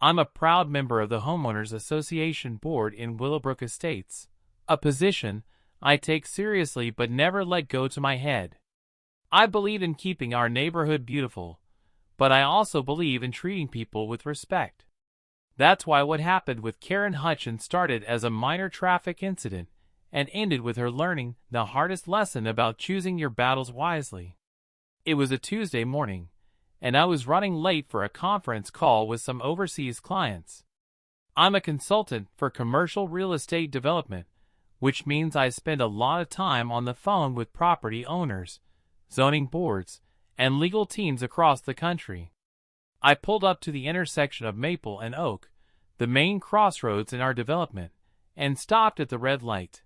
I'm a proud member of the Homeowners Association Board in Willowbrook Estates, a position I take seriously but never let go to my head. I believe in keeping our neighborhood beautiful, but I also believe in treating people with respect. That's why what happened with Karen Hutchins started as a minor traffic incident and ended with her learning the hardest lesson about choosing your battles wisely. It was a Tuesday morning, and I was running late for a conference call with some overseas clients. I'm a consultant for commercial real estate development, which means I spend a lot of time on the phone with property owners, zoning boards, and legal teams across the country. I pulled up to the intersection of Maple and Oak, the main crossroads in our development, and stopped at the red light.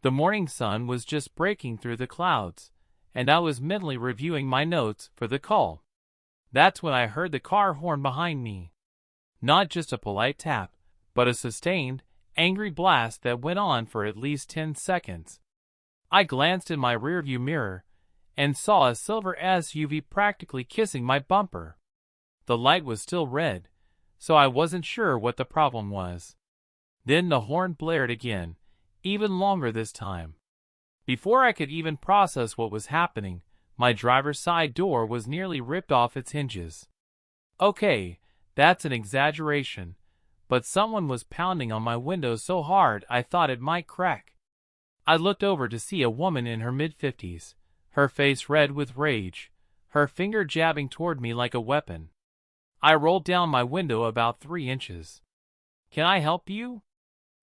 The morning sun was just breaking through the clouds, and I was mentally reviewing my notes for the call. That's when I heard the car horn behind me. Not just a polite tap, but a sustained, angry blast that went on for at least 10 seconds. I glanced in my rearview mirror and saw a silver SUV practically kissing my bumper. The light was still red, so I wasn't sure what the problem was. Then the horn blared again, even longer this time. Before I could even process what was happening, my driver's side door was nearly ripped off its hinges. Okay, that's an exaggeration, but someone was pounding on my window so hard I thought it might crack. I looked over to see a woman in her mid-50s, her face red with rage, her finger jabbing toward me like a weapon. I rolled down my window about 3 inches. "Can I help you?"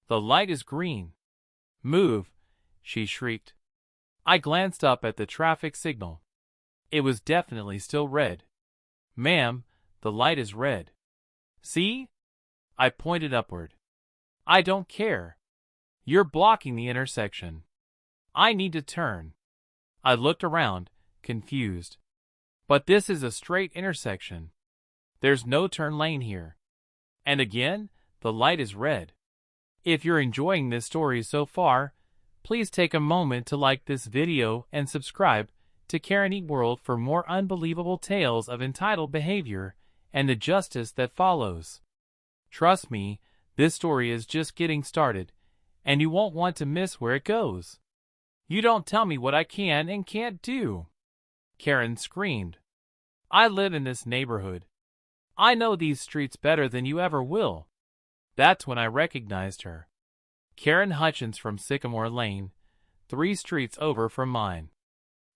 "The light is green." "Move," she shrieked. I glanced up at the traffic signal. It was definitely still red. "Ma'am, the light is red." "See?" I pointed upward. "I don't care. You're blocking the intersection. I need to turn." I looked around, confused. "But this is a straight intersection. There's no turn lane here. And again, the light is red." If you're enjoying this story so far, please take a moment to like this video and subscribe to Karen Eat World for more unbelievable tales of entitled behavior and the justice that follows. Trust me, this story is just getting started, and you won't want to miss where it goes. "You don't tell me what I can and can't do," Karen screamed. "I live in this neighborhood. I know these streets better than you ever will." That's when I recognized her. Karen Hutchins from Sycamore Lane, 3 streets over from mine.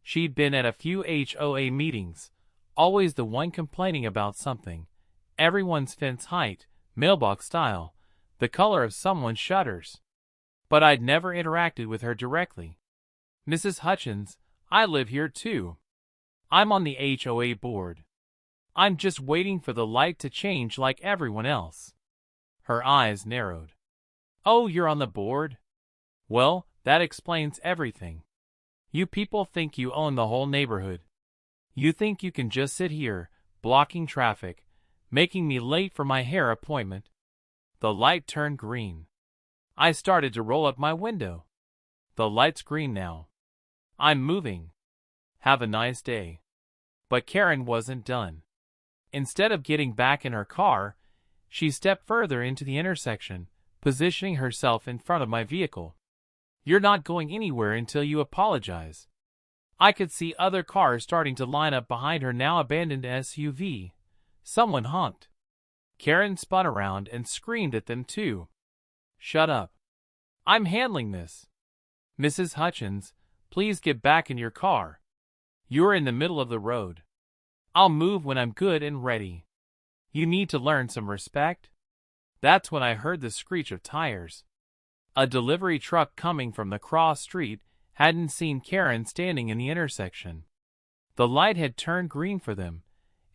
She'd been at a few HOA meetings, always the one complaining about something. Everyone's fence height, mailbox style, the color of someone's shutters. But I'd never interacted with her directly. "Mrs. Hutchins, I live here too. I'm on the HOA board. I'm just waiting for the light to change like everyone else." Her eyes narrowed. "Oh, you're on the board? Well, that explains everything. You people think you own the whole neighborhood. You think you can just sit here, blocking traffic, making me late for my hair appointment." The light turned green. I started to roll up my window. "The light's green now. I'm moving. Have a nice day." But Karen wasn't done. Instead of getting back in her car, she stepped further into the intersection, positioning herself in front of my vehicle. "You're not going anywhere until you apologize." I could see other cars starting to line up behind her now abandoned SUV. Someone honked. Karen spun around and screamed at them too. "Shut up. I'm handling this. Mrs. Hutchins, please get back in your car. You're in the middle of the road. I'll move when I'm good and ready. You need to learn some respect." That's when I heard the screech of tires. A delivery truck coming from the cross street hadn't seen Karen standing in the intersection. The light had turned green for them,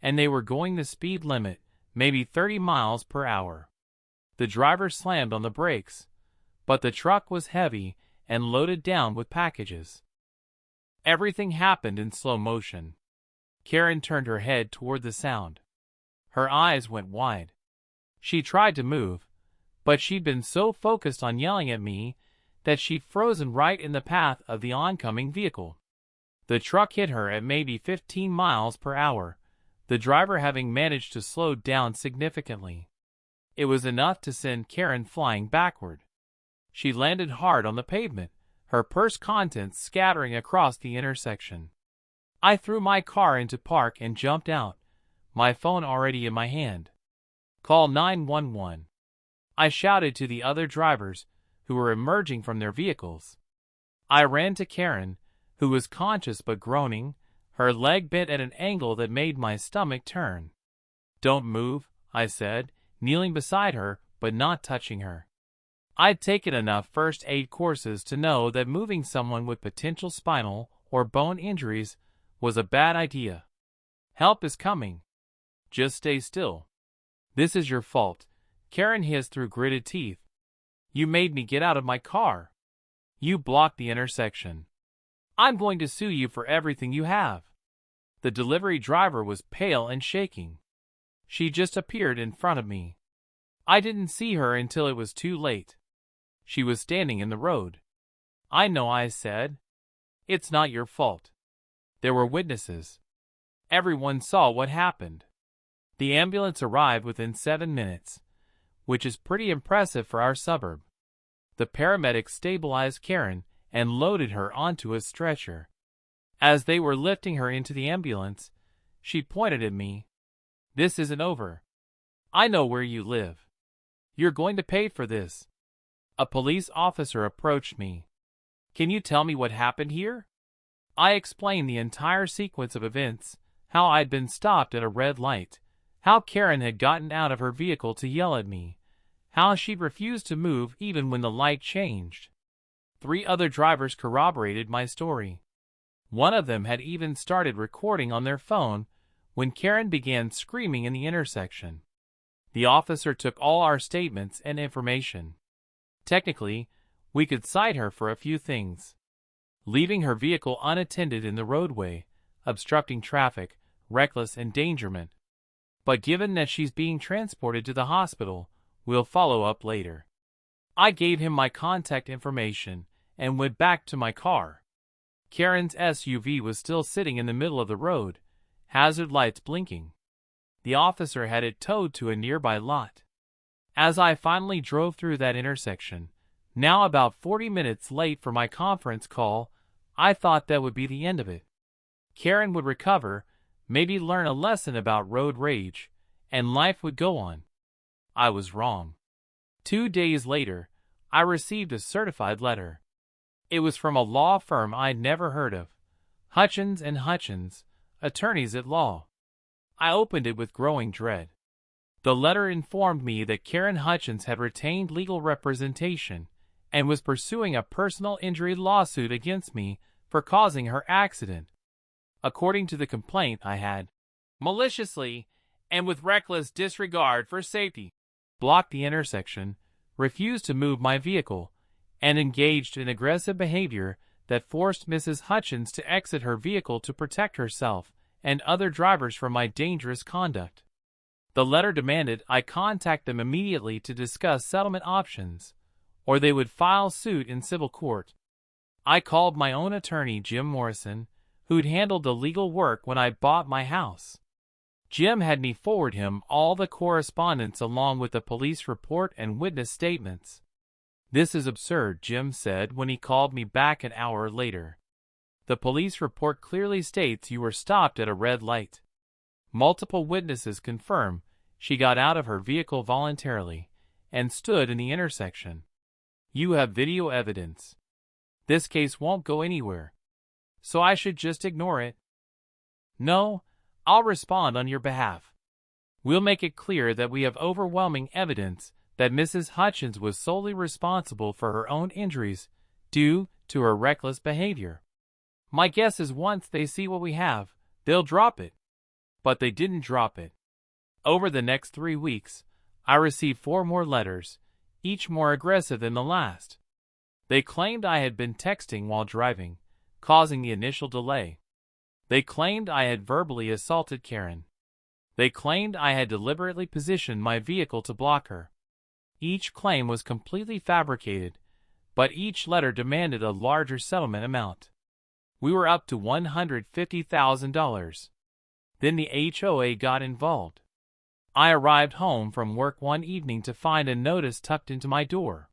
and they were going the speed limit, maybe 30 miles per hour. The driver slammed on the brakes, but the truck was heavy and loaded down with packages. Everything happened in slow motion. Karen turned her head toward the sound. Her eyes went wide. She tried to move, but she'd been so focused on yelling at me that she'd frozen right in the path of the oncoming vehicle. The truck hit her at maybe 15 miles per hour, the driver having managed to slow down significantly. It was enough to send Karen flying backward. She landed hard on the pavement, her purse contents scattering across the intersection. I threw my car into park and jumped out, my phone already in my hand. "Call 911. I shouted to the other drivers, who were emerging from their vehicles. I ran to Karen, who was conscious but groaning, her leg bent at an angle that made my stomach turn. "Don't move," I said, kneeling beside her but not touching her. I'd taken enough first aid courses to know that moving someone with potential spinal or bone injuries was a bad idea. "Help is coming. Just stay still." "This is your fault," Karen hissed through gritted teeth. "You made me get out of my car. You blocked the intersection. I'm going to sue you for everything you have." The delivery driver was pale and shaking. She just appeared in front of me. I didn't see her until it was too late. She was standing in the road. "I know," I said. "It's not your fault. There were witnesses. Everyone saw what happened." The ambulance arrived within 7 minutes, which is pretty impressive for our suburb. The paramedics stabilized Karen and loaded her onto a stretcher. As they were lifting her into the ambulance, she pointed at me. "This isn't over. I know where you live. You're going to pay for this." A police officer approached me. "Can you tell me what happened here?" I explained the entire sequence of events, how I'd been stopped at a red light, how Karen had gotten out of her vehicle to yell at me, how she'd refused to move even when the light changed. 3 other drivers corroborated my story. One of them had even started recording on their phone when Karen began screaming in the intersection. The officer took all our statements and information. Technically, we could cite her for a few things: leaving her vehicle unattended in the roadway, obstructing traffic, reckless endangerment. But given that she's being transported to the hospital, we'll follow up later. I gave him my contact information and went back to my car. Karen's SUV was still sitting in the middle of the road, hazard lights blinking. The officer had it towed to a nearby lot. As I finally drove through that intersection, now about 40 minutes late for my conference call, I thought that would be the end of it. Karen would recover, maybe learn a lesson about road rage, and life would go on. I was wrong. 2 days later, I received a certified letter. It was from a law firm I'd never heard of, Hutchins & Hutchins, attorneys at law. I opened it with growing dread. The letter informed me that Karen Hutchins had retained legal representation and was pursuing a personal injury lawsuit against me for causing her accident. According to the complaint, I had maliciously and with reckless disregard for safety blocked the intersection, refused to move my vehicle, and engaged in aggressive behavior that forced Mrs. Hutchins to exit her vehicle to protect herself and other drivers from my dangerous conduct. The letter demanded I contact them immediately to discuss settlement options, or they would file suit in civil court. I called my own attorney, Jim Morrison, who'd handled the legal work when I bought my house. Jim had me forward him all the correspondence along with the police report and witness statements. "This is absurd," Jim said when he called me back an hour later. "The police report clearly states you were stopped at a red light. Multiple witnesses confirm she got out of her vehicle voluntarily and stood in the intersection. You have video evidence. This case won't go anywhere. So I should just ignore it?" "No, I'll respond on your behalf. We'll make it clear that we have overwhelming evidence that Mrs. Hutchins was solely responsible for her own injuries due to her reckless behavior. My guess is once they see what we have, they'll drop it." But they didn't drop it. Over the next 3 weeks, I received 4 more letters, each more aggressive than the last. They claimed I had been texting while driving, causing the initial delay. They claimed I had verbally assaulted Karen. They claimed I had deliberately positioned my vehicle to block her. Each claim was completely fabricated, but each letter demanded a larger settlement amount. We were up to $150,000. Then the HOA got involved. I arrived home from work one evening to find a notice tucked into my door.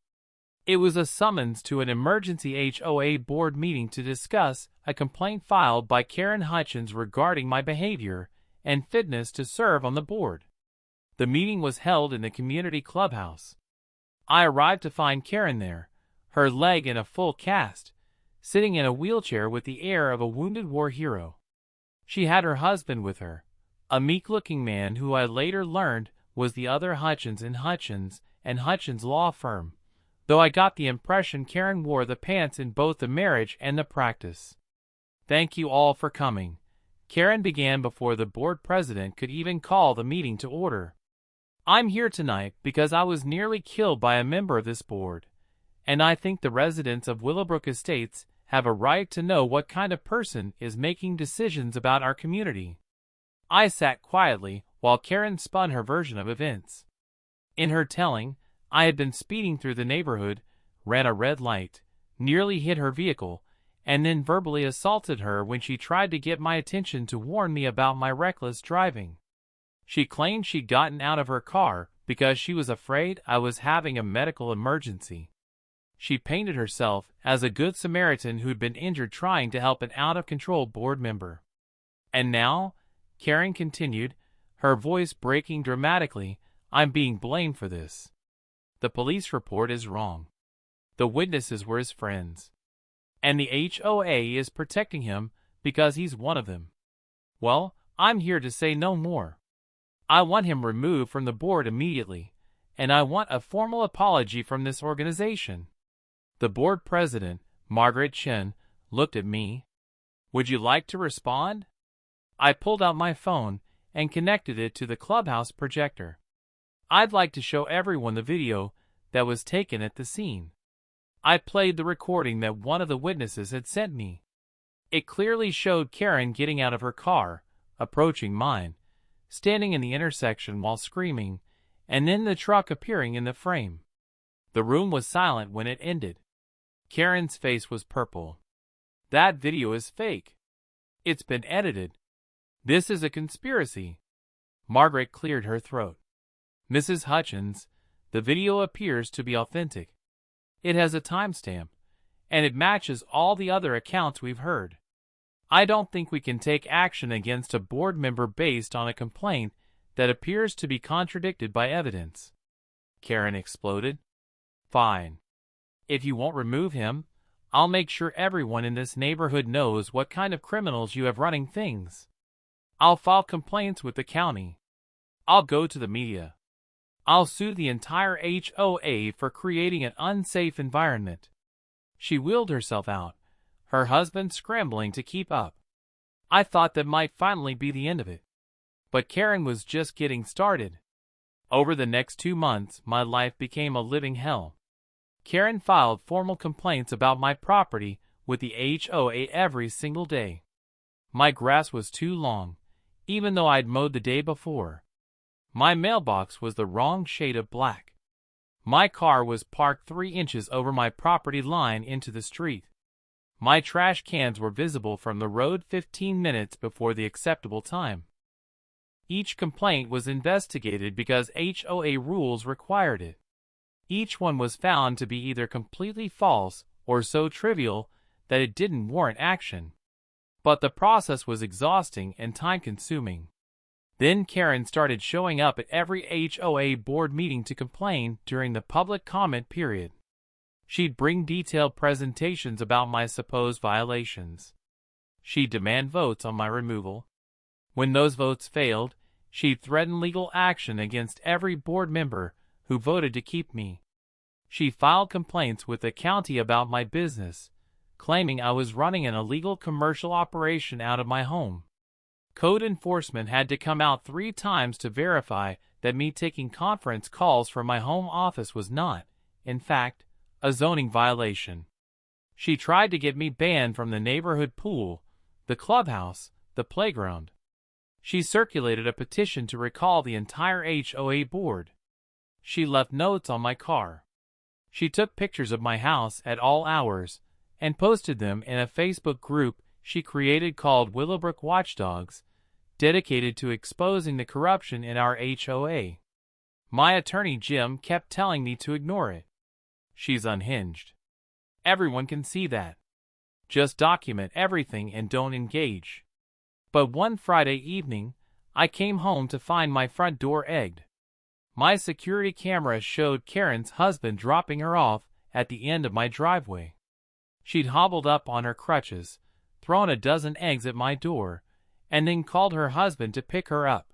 It was a summons to an emergency HOA board meeting to discuss a complaint filed by Karen Hutchins regarding my behavior and fitness to serve on the board. The meeting was held in the community clubhouse. I arrived to find Karen there, her leg in a full cast, sitting in a wheelchair with the air of a wounded war hero. She had her husband with her, a meek-looking man who I later learned was the other Hutchins in Hutchins and Hutchins law firm, though I got the impression Karen wore the pants in both the marriage and the practice. "Thank you all for coming," Karen began before the board president could even call the meeting to order. "I'm here tonight because I was nearly killed by a member of this board, and I think the residents of Willowbrook Estates have a right to know what kind of person is making decisions about our community." I sat quietly while Karen spun her version of events. In her telling, I had been speeding through the neighborhood, ran a red light, nearly hit her vehicle, and then verbally assaulted her when she tried to get my attention to warn me about my reckless driving. She claimed she'd gotten out of her car because she was afraid I was having a medical emergency. She painted herself as a good Samaritan who'd been injured trying to help an out-of-control board member. "And now," Karen continued, her voice breaking dramatically, "I'm being blamed for this. The police report is wrong. The witnesses were his friends. And the HOA is protecting him because he's one of them. Well, I'm here to say no more. I want him removed from the board immediately, and I want a formal apology from this organization." The board president, Margaret Chen, looked at me. "Would you like to respond?" I pulled out my phone and connected it to the clubhouse projector. "I'd like to show everyone the video that was taken at the scene." I played the recording that one of the witnesses had sent me. It clearly showed Karen getting out of her car, approaching mine, standing in the intersection while screaming, and then the truck appearing in the frame. The room was silent when it ended. Karen's face was purple. "That video is fake. It's been edited. This is a conspiracy." Margaret cleared her throat. "Mrs. Hutchins, the video appears to be authentic. It has a timestamp, and it matches all the other accounts we've heard. I don't think we can take action against a board member based on a complaint that appears to be contradicted by evidence." Karen exploded. "Fine. If you won't remove him, I'll make sure everyone in this neighborhood knows what kind of criminals you have running things. I'll file complaints with the county. I'll go to the media. I'll sue the entire HOA for creating an unsafe environment." She wheeled herself out, her husband scrambling to keep up. I thought that might finally be the end of it. But Karen was just getting started. Over the next 2 months, my life became a living hell. Karen filed formal complaints about my property with the HOA every single day. My grass was too long, even though I'd mowed the day before. My mailbox was the wrong shade of black. My car was parked 3 inches over my property line into the street. My trash cans were visible from the road 15 minutes before the acceptable time. Each complaint was investigated because HOA rules required it. Each one was found to be either completely false or so trivial that it didn't warrant action. But the process was exhausting and time-consuming. Then Karen started showing up at every HOA board meeting to complain during the public comment period. She'd bring detailed presentations about my supposed violations. She'd demand votes on my removal. When those votes failed, she'd threaten legal action against every board member who voted to keep me. She filed complaints with the county about my business, claiming I was running an illegal commercial operation out of my home. Code enforcement had to come out 3 times to verify that me taking conference calls from my home office was not, in fact, a zoning violation. She tried to get me banned from the neighborhood pool, the clubhouse, the playground. She circulated a petition to recall the entire HOA board. She left notes on my car. She took pictures of my house at all hours and posted them in a Facebook group she created called Willowbrook Watchdogs, dedicated to exposing the corruption in our HOA. My attorney Jim kept telling me to ignore it. She's unhinged. Everyone can see that. Just document everything and don't engage. But one Friday evening, I came home to find my front door egged. My security camera showed Karen's husband dropping her off at the end of my driveway. She'd hobbled up on her crutches, thrown a dozen eggs at my door, and then called her husband to pick her up.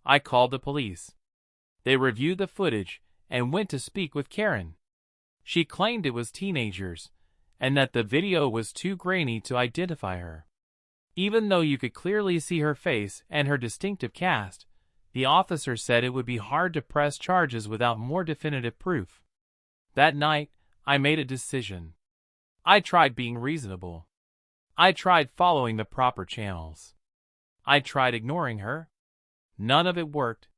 I called the police. They reviewed the footage and went to speak with Karen. She claimed it was teenagers, and that the video was too grainy to identify her. Even though you could clearly see her face and her distinctive cast, the officer said it would be hard to press charges without more definitive proof. That night, I made a decision. I tried being reasonable. I tried following the proper channels. I tried ignoring her. None of it worked.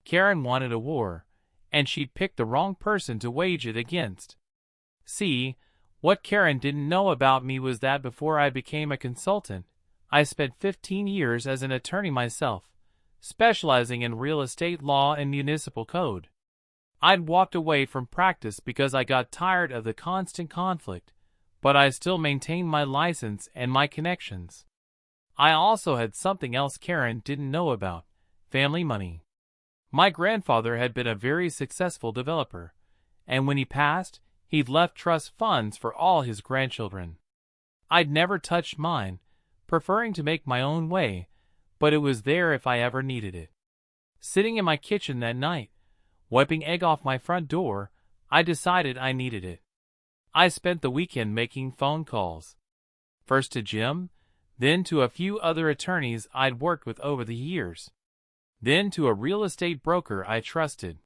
Karen wanted a war, and she'd picked the wrong person to wage it against. See, what Karen didn't know about me was that before I became a consultant, I spent 15 years as an attorney myself, specializing in real estate law and municipal code. I'd walked away from practice because I got tired of the constant conflict, but I still maintained my license and my connections. I also had something else Karen didn't know about: family money. My grandfather had been a very successful developer, and when he passed, he'd left trust funds for all his grandchildren. I'd never touched mine, preferring to make my own way, but it was there if I ever needed it. Sitting in my kitchen that night, wiping egg off my front door, I decided I needed it. I spent the weekend making phone calls. First to Jim, then to a few other attorneys I'd worked with over the years. Then to a real estate broker I trusted.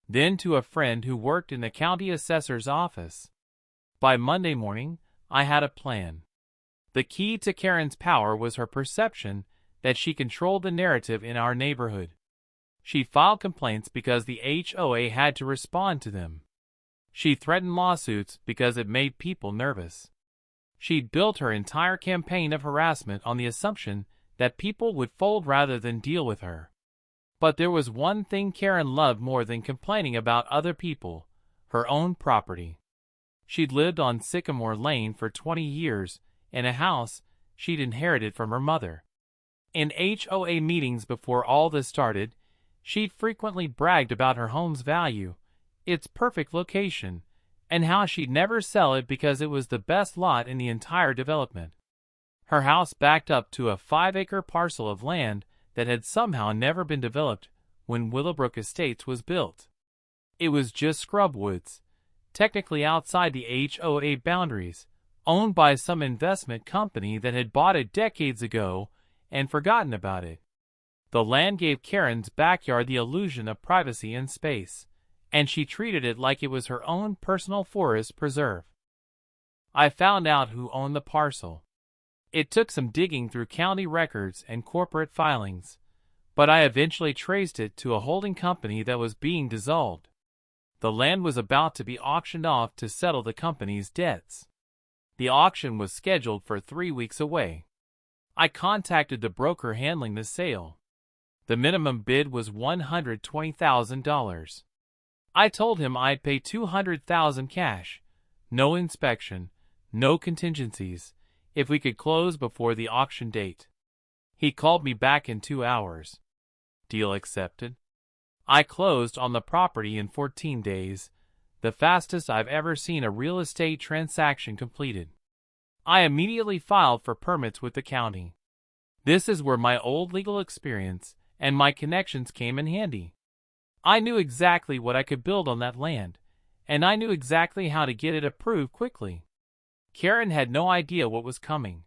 Then to a friend who worked in the county assessor's office. By Monday morning, I had a plan. The key to Karen's power was her perception that she controlled the narrative in our neighborhood. She filed complaints because the HOA had to respond to them. She threatened lawsuits because it made people nervous. She'd built her entire campaign of harassment on the assumption that people would fold rather than deal with her. But there was one thing Karen loved more than complaining about other people: her own property. She'd lived on Sycamore Lane for 20 years in a house she'd inherited from her mother. In HOA meetings before all this started, she'd frequently bragged about her home's value, its perfect location, and how she'd never sell it because it was the best lot in the entire development. Her house backed up to a 5-acre parcel of land that had somehow never been developed when Willowbrook Estates was built. It was just scrub woods, technically outside the HOA boundaries, owned by some investment company that had bought it decades ago and forgotten about it. The land gave Karen's backyard the illusion of privacy and space, and she treated it like it was her own personal forest preserve. I found out who owned the parcel. It took some digging through county records and corporate filings, but I eventually traced it to a holding company that was being dissolved. The land was about to be auctioned off to settle the company's debts. The auction was scheduled for 3 weeks away. I contacted the broker handling the sale. The minimum bid was $120,000. I told him I'd pay $200,000 cash, no inspection, no contingencies, if we could close before the auction date. He called me back in 2 hours. Deal accepted. I closed on the property in 14 days, the fastest I've ever seen a real estate transaction completed. I immediately filed for permits with the county. This is where my old legal experience and my connections came in handy. I knew exactly what I could build on that land, and I knew exactly how to get it approved quickly. Karen had no idea what was coming.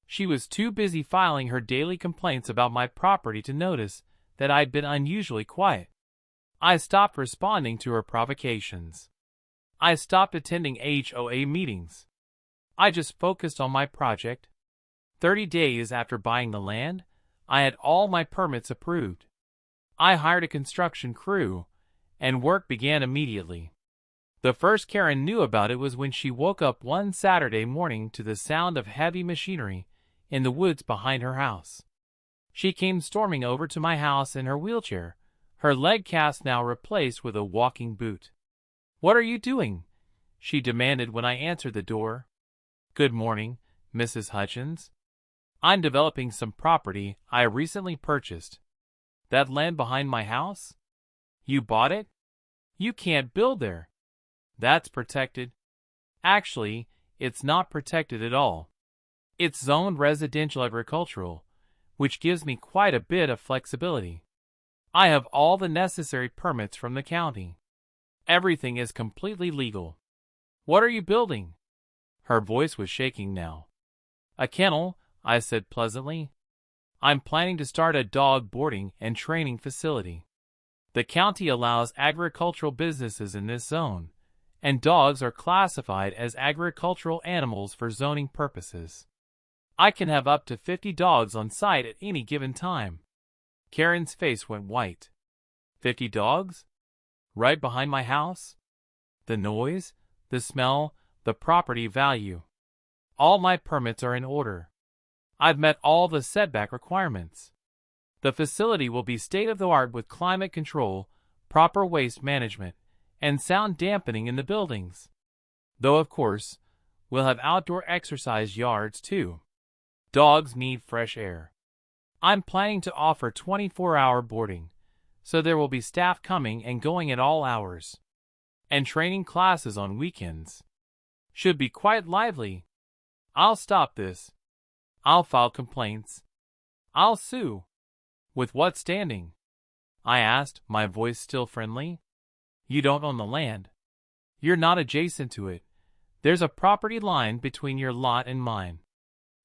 She was too busy filing her daily complaints about my property to notice that I'd been unusually quiet. I stopped responding to her provocations. I stopped attending HOA meetings. I just focused on my project. 30 days after buying the land, I had all my permits approved. I hired a construction crew, and work began immediately. The first Karen knew about it was when she woke up one Saturday morning to the sound of heavy machinery in the woods behind her house. She came storming over to my house in her wheelchair, her leg cast now replaced with a walking boot. "What are you doing?" she demanded when I answered the door. "Good morning, Mrs. Hutchins. I'm developing some property I recently purchased." "That land behind my house? You bought it? You can't build there. That's protected." "Actually, it's not protected at all. It's zoned residential agricultural, which gives me quite a bit of flexibility. I have all the necessary permits from the county. Everything is completely legal." "What are you building?" Her voice was shaking now. "A kennel," I said pleasantly. "I'm planning to start a dog boarding and training facility. The county allows agricultural businesses in this zone, and dogs are classified as agricultural animals for zoning purposes. I can have up to 50 dogs on site at any given time." Karen's face went white. 50 dogs? Right behind my house? The noise, the smell, the property value. All my permits are in order. I've met all the setback requirements. The facility will be state-of-the-art with climate control, proper waste management, and sound dampening in the buildings. Though, of course, we'll have outdoor exercise yards too. Dogs need fresh air. I'm planning to offer 24-hour boarding, so there will be staff coming and going at all hours. And training classes on weekends. Should be quite lively. I'll stop this. I'll file complaints. I'll sue. "With what standing?" I asked, my voice still friendly. "You don't own the land. You're not adjacent to it. There's a property line between your lot and mine.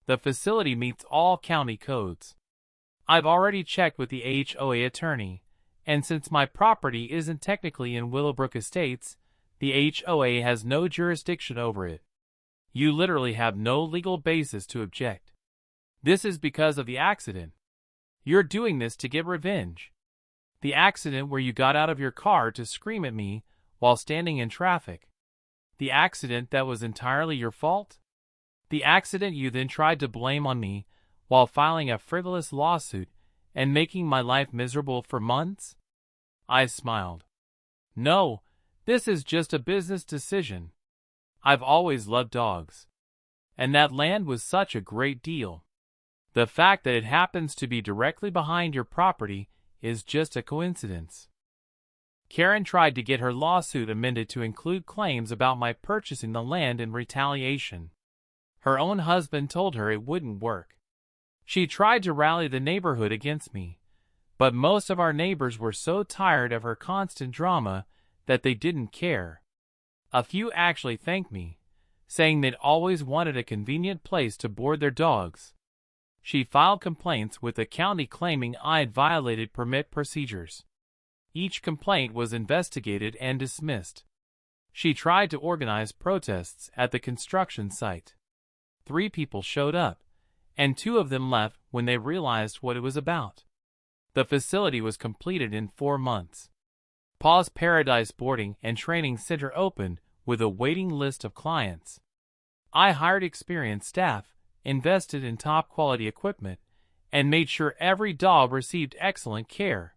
The facility meets all county codes. I've already checked with the HOA attorney, and since my property isn't technically in Willowbrook Estates, the HOA has no jurisdiction over it. You literally have no legal basis to object. This is because of the accident. You're doing this to get revenge. The accident where you got out of your car to scream at me while standing in traffic. The accident that was entirely your fault. The accident you then tried to blame on me while filing a frivolous lawsuit and making my life miserable for months." I smiled. "No, this is just a business decision. I've always loved dogs. And that land was such a great deal. The fact that it happens to be directly behind your property is just a coincidence." Karen tried to get her lawsuit amended to include claims about my purchasing the land in retaliation. Her own husband told her it wouldn't work. She tried to rally the neighborhood against me, but most of our neighbors were so tired of her constant drama that they didn't care. A few actually thanked me, saying they'd always wanted a convenient place to board their dogs. She filed complaints with the county claiming I'd violated permit procedures. Each complaint was investigated and dismissed. She tried to organize protests at the construction site. 3 people showed up, and 2 of them left when they realized what it was about. The facility was completed in 4 months. Paws Paradise Boarding and Training Center opened with a waiting list of clients. I hired experienced staff, invested in top-quality equipment, and made sure every dog received excellent care.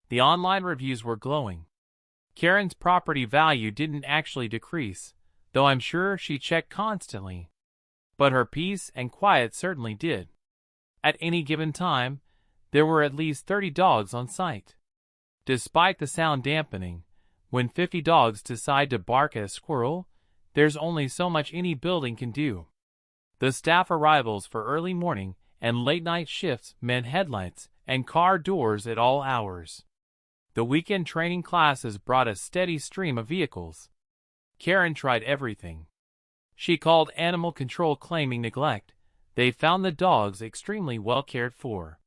The online reviews were glowing. Karen's property value didn't actually decrease, though I'm sure she checked constantly. But her peace and quiet certainly did. At any given time, there were at least 30 dogs on site. Despite the sound dampening, when 50 dogs decide to bark at a squirrel, there's only so much any building can do. The staff arrivals for early morning and late night shifts meant headlights and car doors at all hours. The weekend training classes brought a steady stream of vehicles. Karen tried everything. She called animal control claiming neglect. They found the dogs extremely well cared for.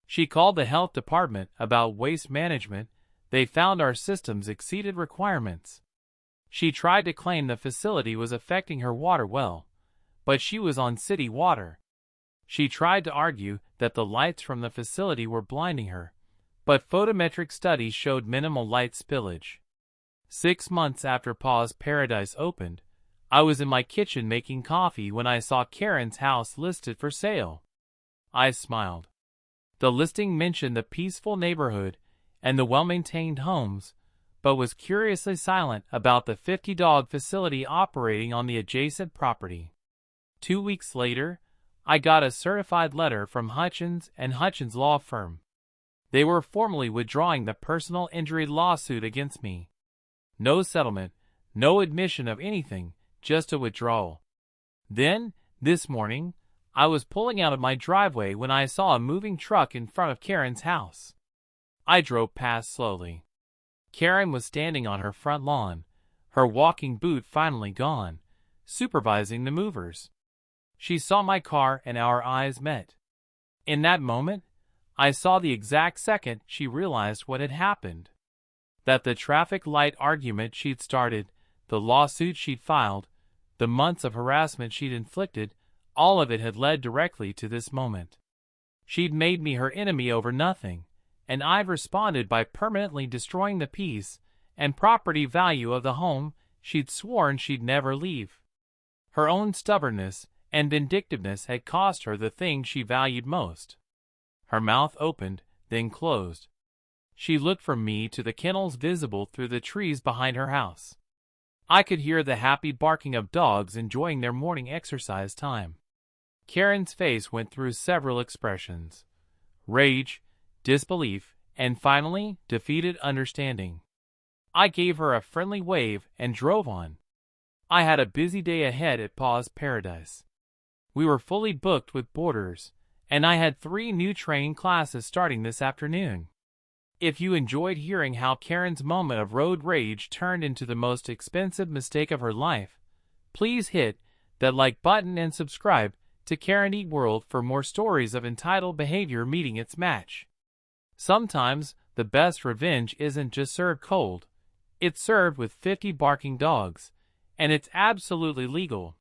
She called the health department about waste management. They found our systems exceeded requirements. She tried to claim the facility was affecting her water well, but she was on city water. She tried to argue that the lights from the facility were blinding her, but photometric studies showed minimal light spillage. 6 months after Paws Paradise opened, I was in my kitchen making coffee when I saw Karen's house listed for sale. I smiled. The listing mentioned the peaceful neighborhood and the well-maintained homes, but was curiously silent about the 50-dog facility operating on the adjacent property. 2 weeks later, I got a certified letter from Hutchins and Hutchins law firm. They were formally withdrawing the personal injury lawsuit against me. No settlement, no admission of anything, just a withdrawal. Then, this morning, I was pulling out of my driveway when I saw a moving truck in front of Karen's house. I drove past slowly. Karen was standing on her front lawn, her walking boot finally gone, supervising the movers. She saw my car and our eyes met. In that moment, I saw the exact second she realized what had happened. That the traffic light argument she'd started, the lawsuit she'd filed, the months of harassment she'd inflicted, all of it had led directly to this moment. She'd made me her enemy over nothing, and I'd responded by permanently destroying the peace and property value of the home she'd sworn she'd never leave. Her own stubbornness and vindictiveness had cost her the thing she valued most. Her mouth opened, then closed. She looked from me to the kennels visible through the trees behind her house. I could hear the happy barking of dogs enjoying their morning exercise time. Karen's face went through several expressions: rage, disbelief, and finally, defeated understanding. I gave her a friendly wave and drove on. I had a busy day ahead at Paw's Paradise. We were fully booked with boarders, and I had 3 new training classes starting this afternoon. If you enjoyed hearing how Karen's moment of road rage turned into the most expensive mistake of her life, please hit that like button and subscribe to Karen Eat World for more stories of entitled behavior meeting its match. Sometimes, the best revenge isn't just served cold, it's served with 50 barking dogs, and it's absolutely legal.